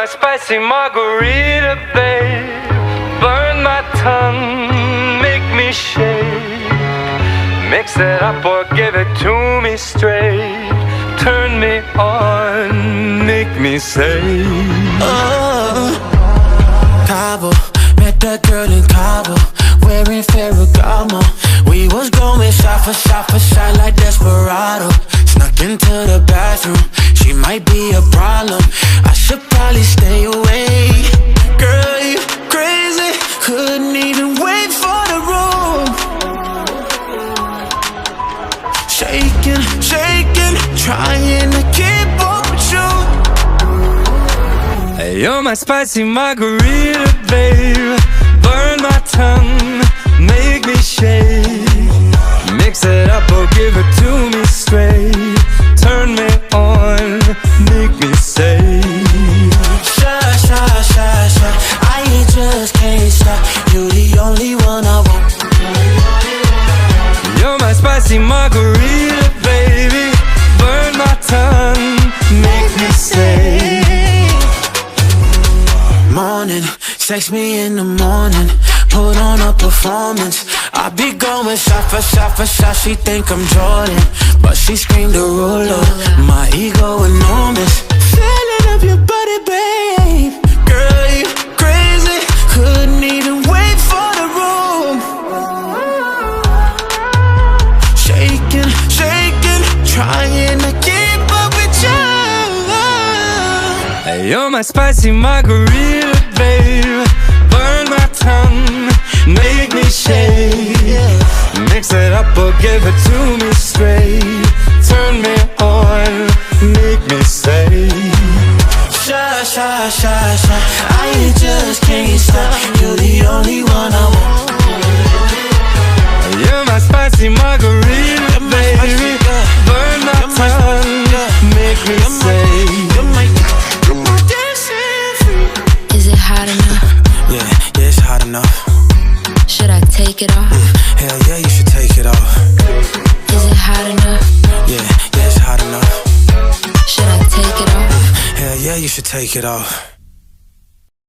my spicy margarita, babe. Burn my tongue, make me shake. Mix it up or give it to me straight. Turn me on, make me say. Cabo, met that girl in Cabo, wearing Ferragamo. We was going shot for shot for shot like Desperado. Snuck into the bathroom, she might be a problem. I should probably stay away. Girl, you crazy, couldn't even wait for the room. Shaking, shaking, trying to keep up with you. Hey, you're my spicy margarita, babe. Burn my tongue, make me shake. Mix it up or give it to me straight. Turn me on, make me say. Sha, sha, sha, sha, I just can't stop. You the only one I want. You're my spicy margarita, baby. Burn my tongue, make me say. Morning, text me in the morning, put on a performance. I be going shot for shot for shot. She think I'm Jordan, but she screamed Derulo. My ego enormous. Feeling of your body, babe. Girl, you crazy, couldn't even wait for the room. Shaking, shaking, trying to keep up with you. Hey, you're my spicy margarita, babe. Burn my tongue, make me shake. Mix it up or give it to me straight. Turn me on, make me say. Sha, sha, sha, sha, I just can't stop. You're the only one I want. You're my spicy margarita, baby. Burn my tongue, make me say. Is it hot enough? Yeah, it's hot enough. Should I take it off? Hell yeah, you should take it off. Is it hot enough? Yeah, it's hot enough. Should I take it off? Hell yeah, you should take it off.